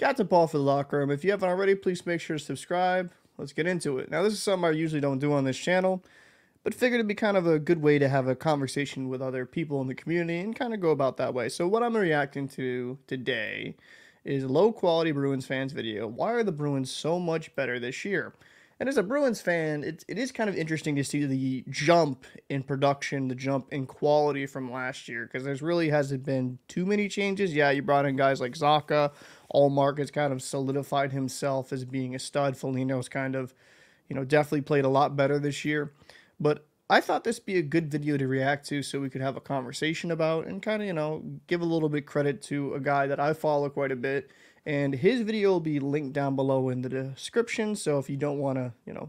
Captain Paul for the locker room. If you haven't already, please make sure to subscribe. Let's get into it. Now, this is something I usually don't do on this channel, but figured it'd be kind of a good way to have a conversation with other people in the community and kind of go about that way. So what I'm reacting to today is a low quality Bruins fans video. Why are the Bruins so much better this year? And as a Bruins fan, it is kind of interesting to see the jump in production, the jump in quality from last year, because there's really hasn't been too many changes. Yeah, you brought in guys like Zaka. Allmark has kind of solidified himself as being a stud. Foligno's kind of, definitely played a lot better this year. But I thought this would be a good video to react to so we could have a conversation about and kind of, give a little bit credit to a guy that I follow quite a bit. And his video will be linked down below in the description. So if you don't want to,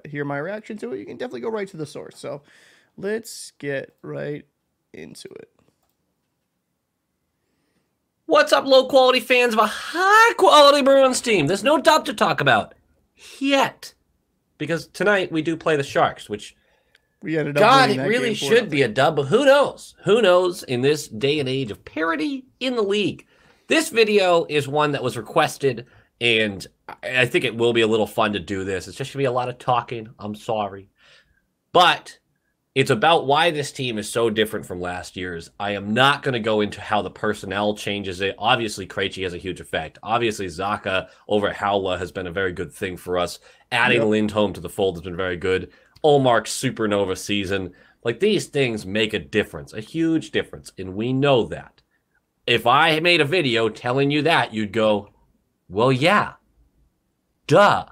hear my reaction to it, you can definitely go right to the source. So let's get right into it. What's up, low-quality fans of a high-quality Bruins team? There's no dub to talk about yet, because tonight we do play the Sharks, which, we ended up God, it really should be a dub, but who knows? Who knows in this day and age of parity in the league? This video is one that was requested, and I think it will be a little fun to do this. It's just going to be a lot of talking. I'm sorry. But it's about why this team is so different from last year's. I am not going to go into how the personnel changes it. Obviously, Krejci has a huge effect. Obviously, Zaka over at Howla has been a very good thing for us. Adding Lindholm to the fold has been very good. Olmark's supernova season. Like, these things make a difference, a huge difference, and we know that. If I made a video telling you that, you'd go, well, yeah, duh.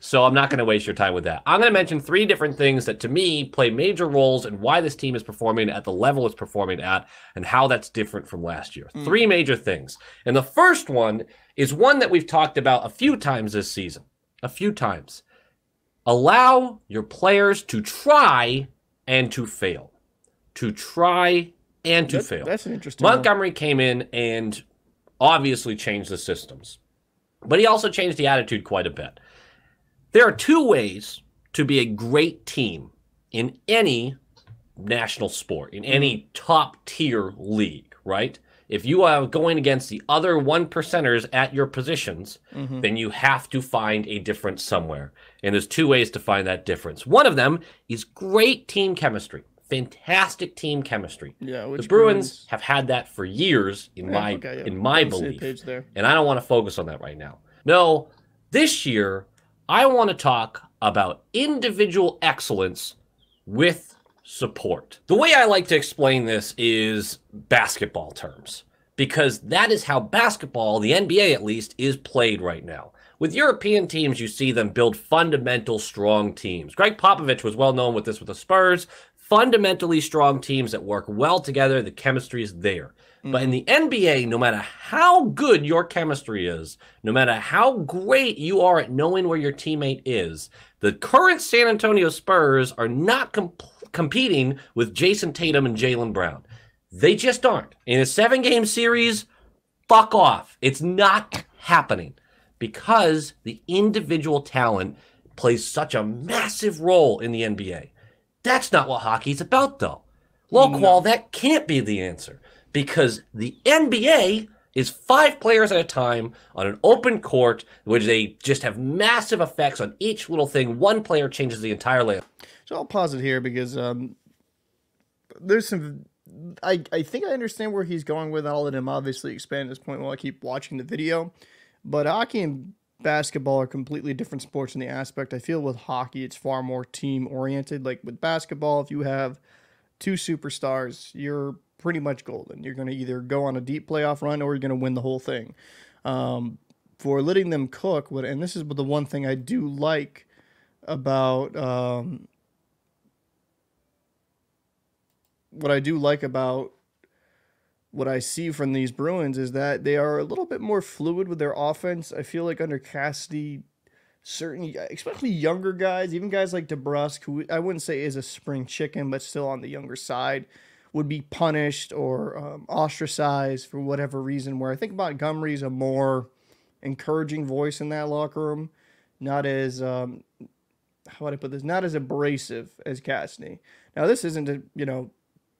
So I'm not going to waste your time with that. I'm going to mention 3 different things that, to me, play major roles in why this team is performing at the level it's performing at and how that's different from last year. 3 major things. And the first one is one that we've talked about a few times this season. A few times. Allow your players to try and to fail. To try and to fail. That's an interesting Montgomery came in and obviously changed the systems. But he also changed the attitude quite a bit. There are 2 ways to be a great team in any national sport, in any top-tier league, right? If you are going against the other 1%ers at your positions, then you have to find a difference somewhere. And there's 2 ways to find that difference. One of them is great team chemistry. Fantastic team chemistry. Yeah, the Bruins have had that for years, in my belief, and I don't want to focus on that right now. No, this year I want to talk about individual excellence with support. The way I like to explain this is basketball terms, because that is how basketball, the NBA at least, is played right now. With European teams, you see them build fundamental, strong teams. Greg Popovich was well known with this with the Spurs. Fundamentally strong teams that work well together. The chemistry is there. But in the NBA, no matter how good your chemistry is, no matter how great you are at knowing where your teammate is, the current San Antonio Spurs are not competing with Jason Tatum and Jaylen Brown. They just aren't. In a 7-game series, fuck off. It's not happening because the individual talent plays such a massive role in the NBA. That's not what hockey's about, though. Low-qual, that can't be the answer, because the NBA is 5 players at a time on an open court, which they just have massive effects on each little thing. One player changes the entire layout. So I'll pause it here because there's some... I think I understand where he's going with it. I'll let him obviously expand this point while I keep watching the video. But hockey and basketball are completely different sports in the aspect. I feel with hockey, it's far more team-oriented. Like with basketball, if you have 2 superstars, you're pretty much golden. You're going to either go on a deep playoff run or you're going to win the whole thing. For letting them cook, and this is the one thing I do like about what I see from these Bruins is that they are a little bit more fluid with their offense. I feel like under Cassidy, certain, especially younger guys, even guys like DeBrusque, who I wouldn't say is a spring chicken, but still on the younger side, would be punished or ostracized for whatever reason, where I think Montgomery's a more encouraging voice in that locker room, not as, how would I put this, not as abrasive as Cassidy. Now, this isn't,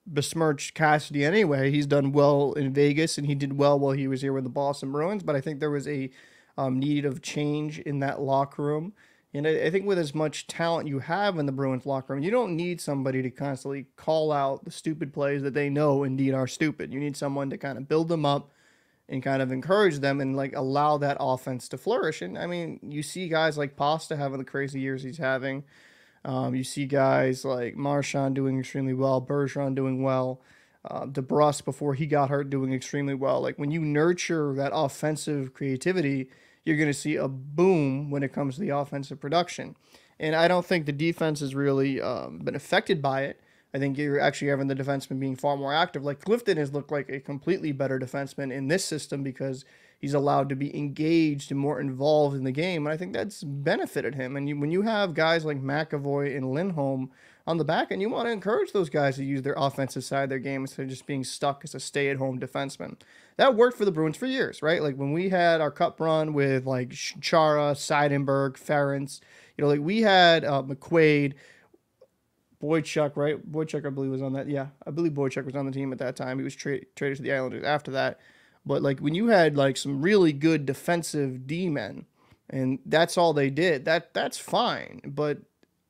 besmirch Cassidy anyway. He's done well in Vegas, and he did well while he was here with the Boston Bruins. But I think there was a need of change in that locker room. And I think with as much talent you have in the Bruins locker room, you don't need somebody to constantly call out the stupid plays that they know indeed are stupid. You need someone to kind of build them up and kind of encourage them and like allow that offense to flourish. And I mean, you see guys like Pasta having the crazy years he's having. You see guys like Marchand doing extremely well, Bergeron doing well, DeBrusque before he got hurt doing extremely well. Like when you nurture that offensive creativity, you're going to see a boom when it comes to the offensive production. And I don't think the defense has really been affected by it. I think you're actually having the defenseman being far more active. Like Clifton has looked like a completely better defenseman in this system because he's allowed to be engaged and more involved in the game. And I think that's benefited him. And when you have guys like McAvoy and Lindholm on the back end, you want to encourage those guys to use their offensive side of their game instead of just being stuck as a stay-at-home defenseman. That worked for the Bruins for years, right? Like when we had our cup run with like Chara, Seidenberg, Ferentz, like we had McQuaid, Boychuk, right? Boychuk, I believe, was on that. Yeah, I believe Boychuk was on the team at that time. He was traded to the Islanders after that. But like when you had like some really good defensive D-men, and that's all they did, that's fine. But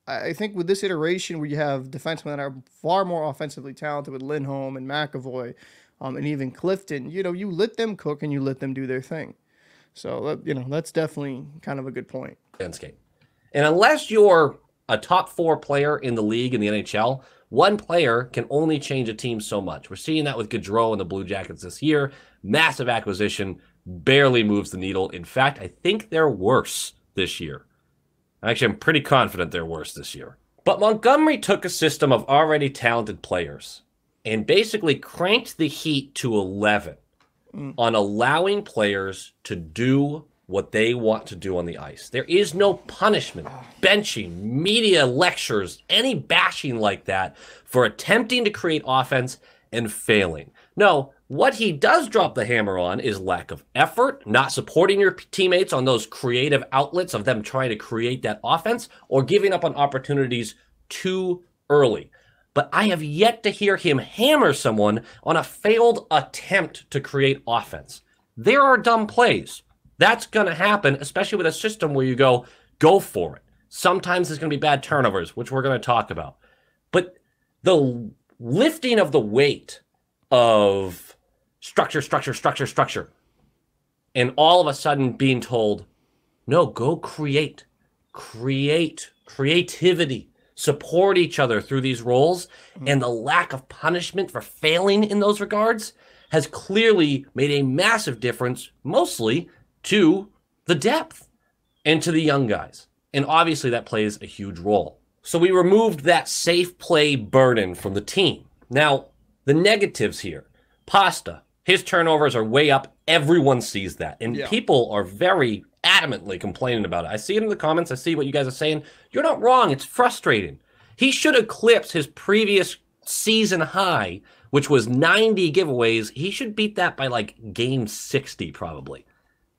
I think with this iteration where you have defensemen that are far more offensively talented with Lindholm and McAvoy, and even Clifton, you let them cook and you let them do their thing. So, that's definitely kind of a good point. Landscape. And unless you're a top 4 player in the league in the NHL, one player can only change a team so much. We're seeing that with Gaudreau and the Blue Jackets this year. Massive acquisition, barely moves the needle. In fact, I think they're worse this year. Actually, I'm pretty confident they're worse this year. But Montgomery took a system of already talented players and basically cranked the heat to 11 on allowing players to do what they want to do on the ice. There is no punishment, benching, media lectures, any bashing like that for attempting to create offense and failing. No, what he does drop the hammer on is lack of effort, not supporting your teammates on those creative outlets of them trying to create that offense, or giving up on opportunities too early. But I have yet to hear him hammer someone on a failed attempt to create offense. There are dumb plays. That's going to happen, especially with a system where you go for it. Sometimes there's going to be bad turnovers, which we're going to talk about. But the lifting of the weight of structure, and all of a sudden being told, no, go create, creativity, support each other through these roles, and the lack of punishment for failing in those regards has clearly made a massive difference, mostly to the depth and to the young guys. And obviously that plays a huge role. So we removed that safe play burden from the team. Now, the negatives here. Pasta, his turnovers are way up. Everyone sees that. And people are very adamantly complaining about it. I see it in the comments. I see what you guys are saying. You're not wrong. It's frustrating. He should eclipse his previous season high, which was 90 giveaways. He should beat that by like game 60 probably.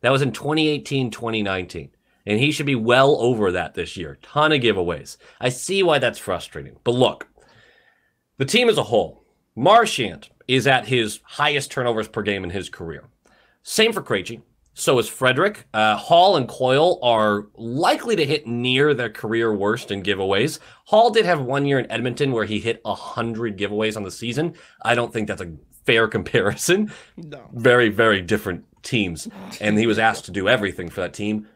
That was in 2018, 2019. And he should be well over that this year. Ton of giveaways. I see why that's frustrating. But look, the team as a whole, Marchand is at his highest turnovers per game in his career. Same for Krejci. So is Frederick. Hall and Coyle are likely to hit near their career worst in giveaways. Hall did have 1 year in Edmonton where he hit 100 giveaways on the season. I don't think that's a fair comparison. No. Very, very different teams. And he was asked to do everything for that team.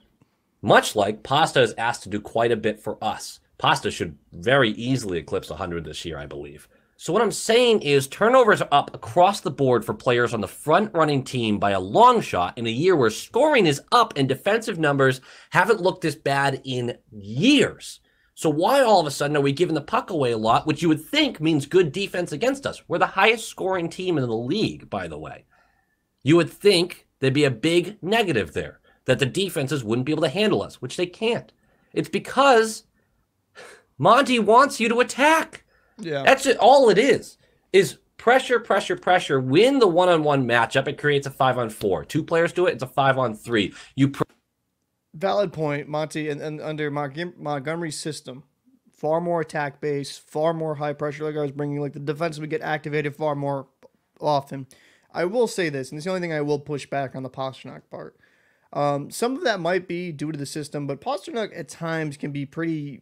Much like Pasta is asked to do quite a bit for us. Pasta should very easily eclipse 100 this year, I believe. So what I'm saying is turnovers are up across the board for players on the front-running team by a long shot in a year where scoring is up and defensive numbers haven't looked this bad in years. So why all of a sudden are we giving the puck away a lot, which you would think means good defense against us? We're the highest scoring team in the league, by the way. You would think there'd be a big negative there, that the defenses wouldn't be able to handle us, which they can't. It's because Monty wants you to attack. Yeah. That's it. All it is pressure, pressure, pressure. Win the one-on-one matchup. It creates a 5-on-4. 2 players do it. It's a 5-on-3. Valid point, Monty. And under Montgomery's system, far more attack base, far more high pressure. Like I was bringing, like the defense would get activated far more often. I will say this, and it's the only thing I will push back on the Pastrnak part. Some of that might be due to the system, but Pastrnak at times can be pretty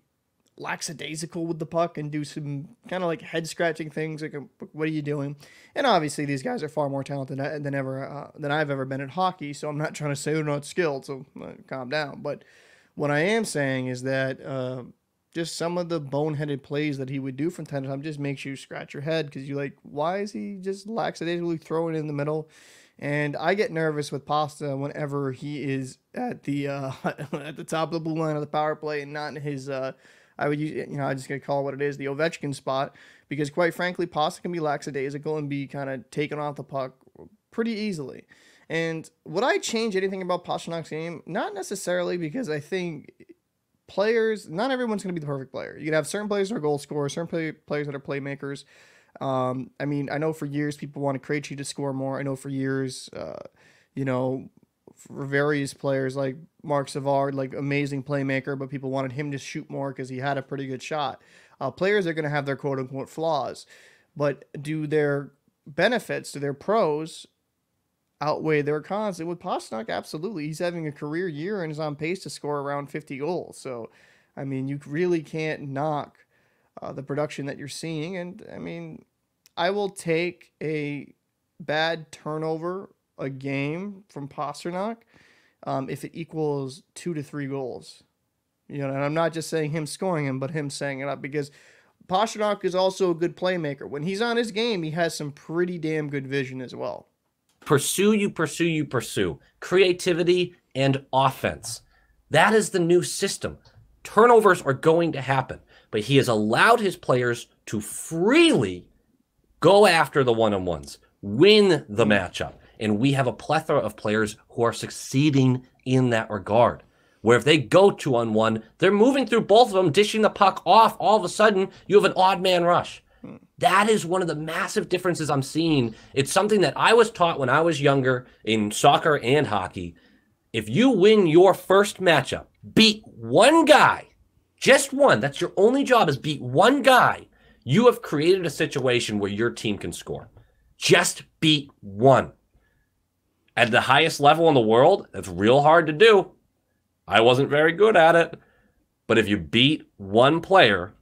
lackadaisical with the puck and do some kind of like head scratching things. Like, what are you doing? And obviously, these guys are far more talented than I've ever been at hockey. So I'm not trying to say they're not skilled. So calm down. But what I am saying is that just some of the boneheaded plays that he would do from time to time just makes you scratch your head because you're like, why is he just lackadaisically throwing it in the middle? And I get nervous with Pasta whenever he is at the at the top of the blue line of the power play and not in his. I would use, I just gonna call it what it is, the Ovechkin spot, because quite frankly, Pasta can be lackadaisical and be kind of taken off the puck pretty easily. And would I change anything about Pasternak's game? Not necessarily, because I think players, not everyone's gonna be the perfect player. You can have certain players that are goal scorers, certain players that are playmakers. I mean, I know for years people want Krejci to score more. I know for years, for various players like Mark Savard, like amazing playmaker, but people wanted him to shoot more because he had a pretty good shot. Players are going to have their quote unquote flaws, but do their benefits, do their pros outweigh their cons? And with Pastrnak, absolutely. He's having a career year and is on pace to score around 50 goals. So, I mean, you really can't knock the production that you're seeing. And I mean, I will take a bad turnover a game from Pastrnak if it equals 2 to 3 goals. And I'm not just saying him scoring him, but him setting it up, because Pastrnak is also a good playmaker. When he's on his game, he has some pretty damn good vision as well. Pursue, you pursue, you pursue. Creativity and offense. That is the new system. Turnovers are going to happen, but he has allowed his players to freely go after the one-on-ones, win the matchup. And we have a plethora of players who are succeeding in that regard, where if they go 2-on-1, they're moving through both of them, dishing the puck off. All of a sudden, you have an odd man rush. That is one of the massive differences I'm seeing. It's something that I was taught when I was younger in soccer and hockey. If you win your first matchup, beat one guy, just one, that's your only job, is beat one guy, you have created a situation where your team can score. Just beat one. At the highest level in the world, it's real hard to do. I wasn't very good at it. But if you beat one player,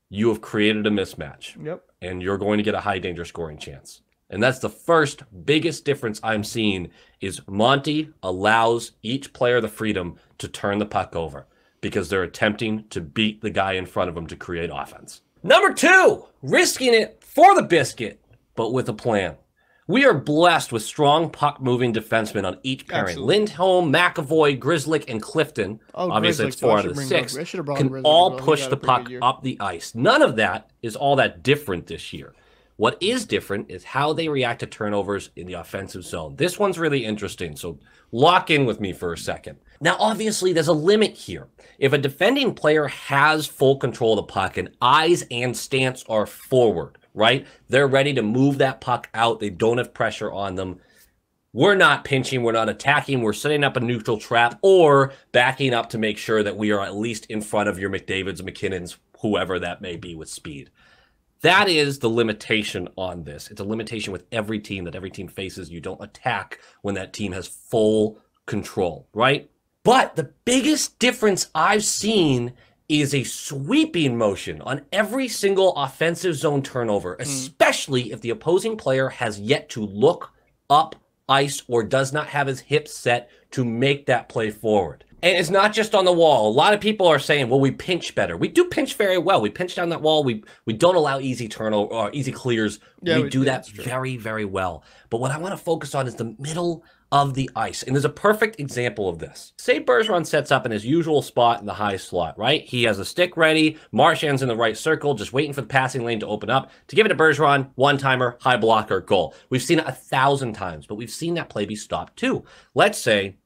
you have created a mismatch. Yep. And you're going to get a high danger scoring chance. And that's the first biggest difference I'm seeing is Monty allows each player the freedom to turn the puck over because they're attempting to beat the guy in front of them to create offense. Number 2, risking it for the biscuit, but with a plan. We are blessed with strong puck-moving defensemen on each pairing. Absolutely. Lindholm, McAvoy, Grizzlick, and Clifton, obviously it's 4 out of the 6, can all push the puck up the ice. None of that is all that different this year. What is different is how they react to turnovers in the offensive zone. This one's really interesting, so lock in with me for a second. Now, obviously, there's a limit here. If a defending player has full control of the puck and eyes and stance are forward, right? They're ready to move that puck out. They don't have pressure on them. We're not pinching. We're not attacking. We're setting up a neutral trap or backing up to make sure that we are at least in front of your McDavids, McKinnons, whoever that may be with speed. That is the limitation on this. It's a limitation with every team that every team faces. You don't attack when that team has full control, right? But the biggest difference I've seen is a sweeping motion on every single offensive zone turnover, especially if the opposing player has yet to look up ice or does not have his hips set to make that play forward. And it's not just on the wall. A lot of people are saying, well, we pinch better. We do pinch very well. We pinch down that wall. We don't allow easy turnover or easy clears. Yeah, we do that very, very well. But what I want to focus on is the middle of the ice. And there's a perfect example of this. Say Bergeron sets up in his usual spot in the high slot, right? He has a stick ready. Marchand's in the right circle, just waiting for the passing lane to open up. To give it to Bergeron, one-timer, high blocker, goal. We've seen it 1,000 times, but we've seen that play be stopped too. Let's say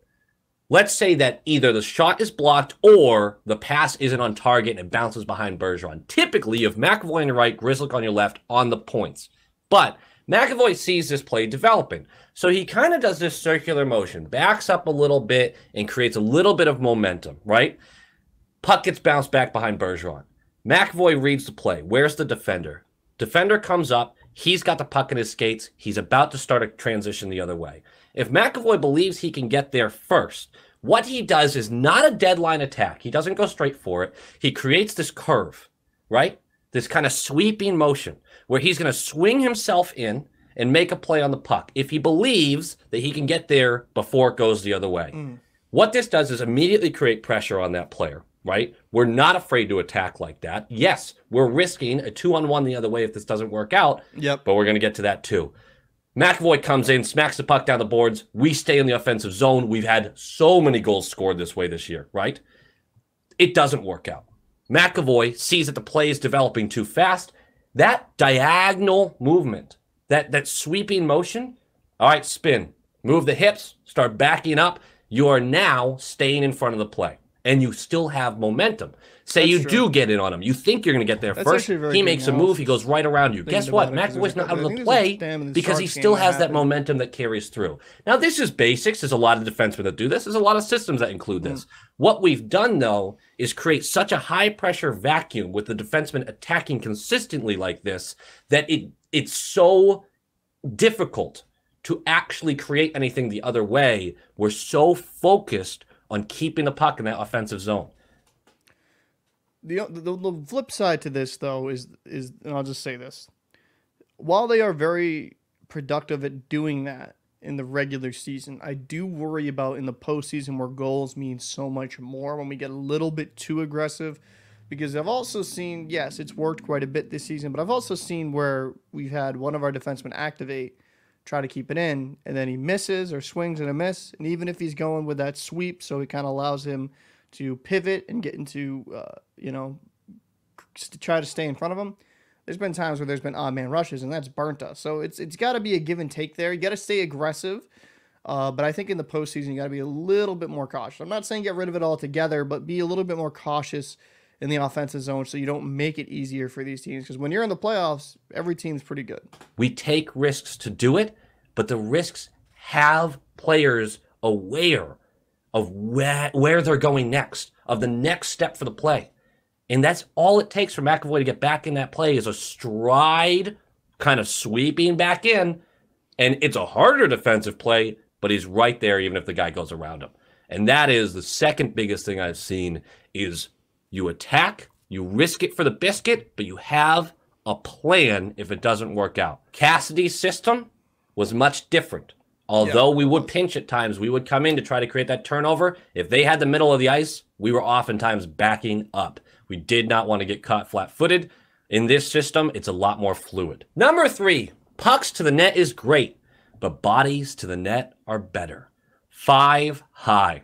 that either the shot is blocked or the pass isn't on target and it bounces behind Bergeron. Typically, you have McAvoy on your right, Grizzlick on your left on the points. But McAvoy sees this play developing. So he kind of does this circular motion, backs up a little bit and creates a little bit of momentum, right? Puck gets bounced back behind Bergeron. McAvoy reads the play. Where's the defender? Defender comes up. He's got the puck in his skates. He's about to start a transition the other way. If McAvoy believes he can get there first, what he does is not a deadline attack. He doesn't go straight for it. He creates this curve, right? This kind of sweeping motion where he's going to swing himself in and make a play on the puck if he believes that he can get there before it goes the other way. What this does is immediately create pressure on that player, right? We're not afraid to attack like that. Yes, we're risking a 2-on-1 the other way if this doesn't work out, but we're going to get to that too. McAvoy comes in, smacks the puck down the boards. We stay in the offensive zone. We've had so many goals scored this way this year, right? It doesn't work out. McAvoy sees that the play is developing too fast. That diagonal movement, that sweeping motion, all right, spin, move the hips, start backing up. You are now staying in front of the play, and you still have momentum. Say you do get in on him. You think you're going to get there first. He makes a move. He goes right around you. Guess what? McAvoy's not out of the play because he still has that momentum that carries through. Now, this is basics. There's a lot of defensemen that do this. There's a lot of systems that include this. What we've done, though, is create such a high-pressure vacuum with the defenseman attacking consistently like this that it's so difficult to actually create anything the other way. We're so focused on keeping the puck in that offensive zone. The flip side to this, though, is and I'll just say this. While they are very productive at doing that in the regular season, I do worry about in the postseason where goals mean so much more when we get a little bit too aggressive. Because I've also seen, yes, it's worked quite a bit this season, but I've also seen where we've had one of our defensemen activate, try to keep it in, and then he misses or swings and a miss. And even if he's going with that sweep, so it kind of allows him to pivot and get into, to try to stay in front of him. There's been times where there's been odd man rushes, and that's burnt us. So it's got to be a give and take there. You got to stay aggressive, but I think in the postseason you got to be a little bit more cautious. I'm not saying get rid of it altogether, but be a little bit more cautious in the offensive zone so you don't make it easier for these teams. Because when you're in the playoffs, every team's pretty good. We take risks to do it, but the risks have players aware of where they're going next, of the next step for the play. And that's all it takes for McAvoy to get back in that play is a stride, kind of sweeping back in. And it's a harder defensive play, but he's right there even if the guy goes around him. And that is the second biggest thing I've seen is you attack, you risk it for the biscuit, but you have a plan if it doesn't work out. Cassidy's system was much different. Although we would pinch at times, we would come in to try to create that turnover. If they had the middle of the ice, we were oftentimes backing up. We did not want to get caught flat-footed. In this system, it's a lot more fluid. Number 3, pucks to the net is great, but bodies to the net are better. 5 high.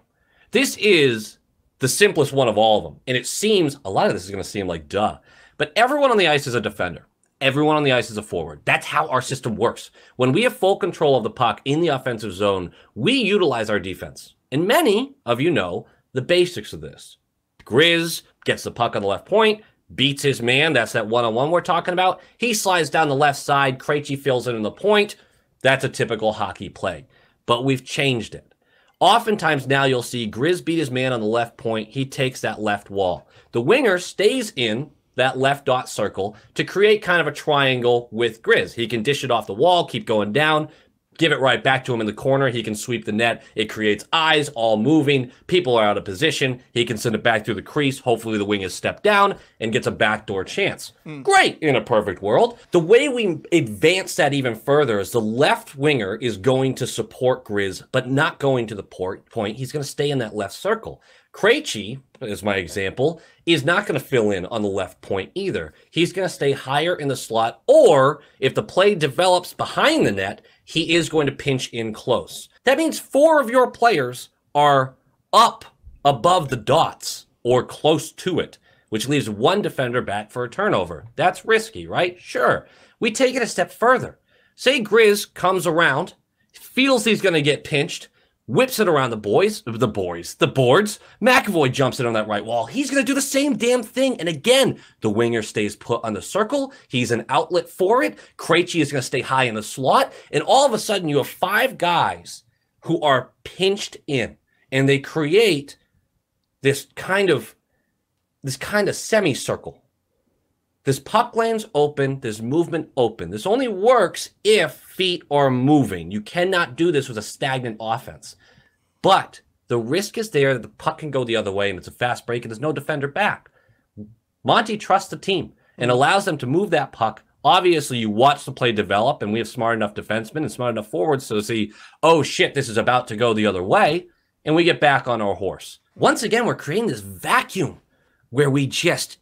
This is the simplest one of all of them. And it seems, a lot of this is going to seem like duh, but everyone on the ice is a defender. Everyone on the ice is a forward. That's how our system works. When we have full control of the puck in the offensive zone, we utilize our defense. And many of you know the basics of this. Grizz gets the puck on the left point, beats his man. That's that one-on-one we're talking about. He slides down the left side. Krejci fills it in the point. That's a typical hockey play. But we've changed it. Oftentimes now you'll see Grizz beat his man on the left point. He takes that left wall. The winger stays in that left dot circle to create kind of a triangle with Grizz. He can dish it off the wall, keep going down, give it right back to him in the corner. He can sweep the net. It creates eyes all moving. People are out of position. He can send it back through the crease. Hopefully the wing is stepped down and gets a backdoor chance. Great in a perfect world. The way we advance that even further is the left winger is going to support Grizz, but not going to the point. He's going to stay in that left circle. Krejci, as my example, is not going to fill in on the left point either. He's going to stay higher in the slot, or if the play develops behind the net, he is going to pinch in close. That means 4 of your players are up above the dots or close to it, which leaves 1 defender back for a turnover. That's risky, right? Sure. We take it a step further. Say Grizz comes around, feels he's going to get pinched, whips it around the boards. McAvoy jumps in on that right wall. He's going to do the same damn thing. And again, the winger stays put on the circle. He's an outlet for it. Krejci is going to stay high in the slot. And all of a sudden, you have 5 guys who are pinched in. And they create this kind of semicircle This puck lane's open. There's movement open. This only works if feet are moving. You cannot do this with a stagnant offense. But the risk is there that the puck can go the other way and it's a fast break and there's no defender back. Monty trusts the team and allows them to move that puck. Obviously, you watch the play develop, and we have smart enough defensemen and smart enough forwards to see, oh shit, this is about to go the other way, and we get back on our horse. Once again, we're creating this vacuum where we just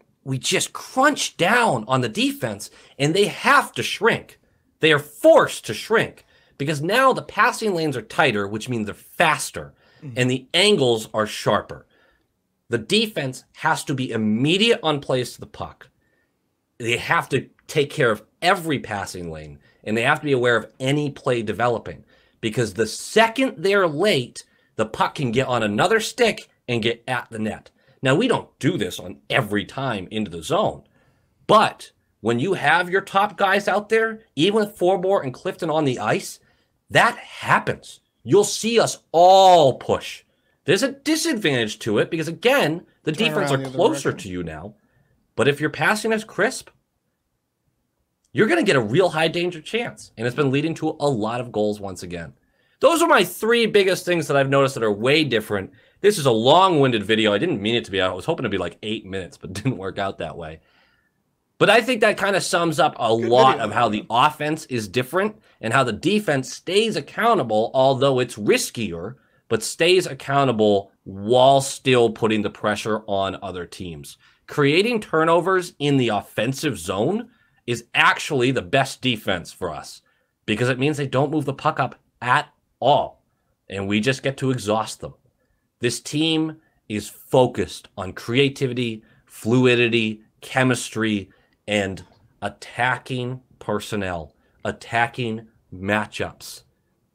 crunch down on the defense, and they have to shrink. They are forced to shrink because now the passing lanes are tighter, which means they're faster, and the angles are sharper. The defense has to be immediate on plays to the puck. They have to take care of every passing lane, and they have to be aware of any play developing, because the second they're late, the puck can get on another stick and get at the net. Now, we don't do this on every time into the zone, but when you have your top guys out there, even with Forbort and Clifton on the ice, that happens. You'll see us all push. There's a disadvantage to it because, again, the defense are closer to you now. But if you're passing as crisp, you're going to get a real high danger chance. And it's been leading to a lot of goals once again. Those are my three biggest things that I've noticed that are way different. This is a long-winded video. I didn't mean it to be. I was hoping to be like 8 minutes, but it didn't work out that way. But I think that kind of sums up a lot of how the offense is different and how the defense stays accountable, although it's riskier, but stays accountable while still putting the pressure on other teams. Creating turnovers in the offensive zone is actually the best defense for us because it means they don't move the puck up at all, and we just get to exhaust them. This team is focused on creativity, fluidity, chemistry, and attacking personnel, attacking matchups.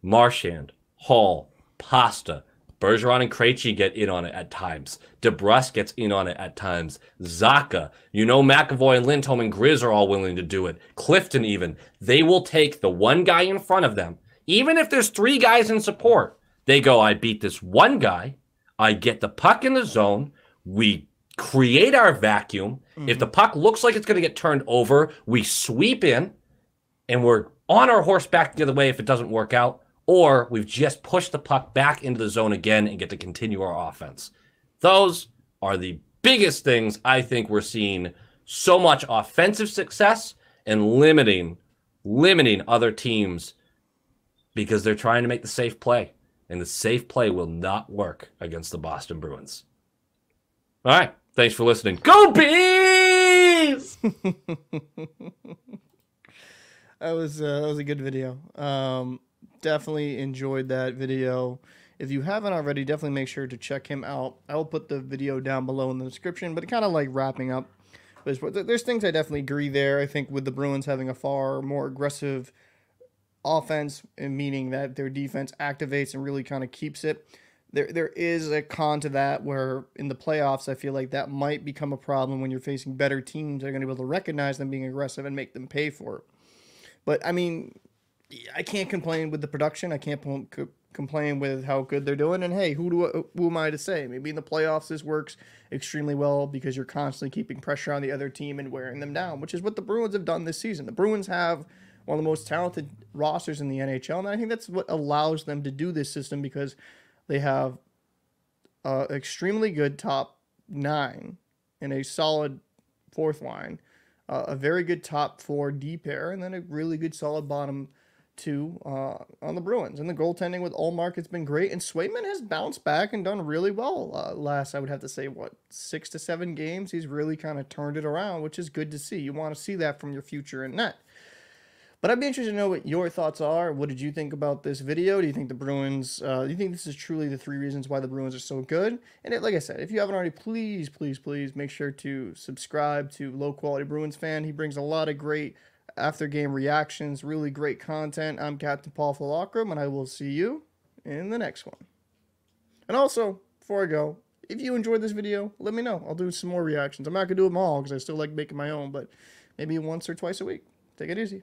Marchand, Hall, Pasta, Bergeron and Krejci get in on it at times. DeBrusque gets in on it at times. Zaka, McAvoy and Lindholm and Grizz are all willing to do it. Clifton even. They will take the one guy in front of them. Even if there's three guys in support, they go, I beat this one guy. I get the puck in the zone. We create our vacuum. If the puck looks like it's going to get turned over, we sweep in, and we're on our horse back the other way if it doesn't work out. Or we've just pushed the puck back into the zone again and get to continue our offense. Those are the biggest things I think we're seeing so much offensive success and limiting other teams because they're trying to make the safe play. And the safe play will not work against the Boston Bruins. All right. Thanks for listening. Go Bees! That was a good video. Definitely enjoyed that video. If you haven't already, definitely make sure to check him out. I will put the video down below in the description, but kind of like wrapping up. There's things I definitely agree there. I think with the Bruins having a far more aggressive offense, meaning that their defense activates and really kind of keeps it. There is a con to that where in the playoffs, I feel like that might become a problem when you're facing better teams that are going to be able to recognize them being aggressive and make them pay for it. But, I mean, I can't complain with the production. I can't complain with how good they're doing. And, hey, who am I to say? Maybe in the playoffs this works extremely well because you're constantly keeping pressure on the other team and wearing them down, which is what the Bruins have done this season. The Bruins have one of the most talented rosters in the NHL, and I think that's what allows them to do this system because they have extremely good top 9 and a solid fourth line, a very good top 4 D pair, and then a really good solid bottom 2 on the Bruins. And the goaltending with Ullmark has been great, and Swayman has bounced back and done really well. Last, I would have to say, 6 to 7 games, he's really kind of turned it around, which is good to see. You want to see that from your future in net. But I'd be interested to know what your thoughts are. What did you think about this video? Do you think the Bruins, do you think this is truly the 3 reasons why the Bruins are so good? And like I said, if you haven't already, please, please, please make sure to subscribe to Low Quality Bruins Fan. He brings a lot of great after-game reactions, really great content. I'm Captain Paul Falakram, and I will see you in the next one. And also, before I go, if you enjoyed this video, let me know. I'll do some more reactions. I'm not going to do them all because I still like making my own, but maybe once or twice a week. Take it easy.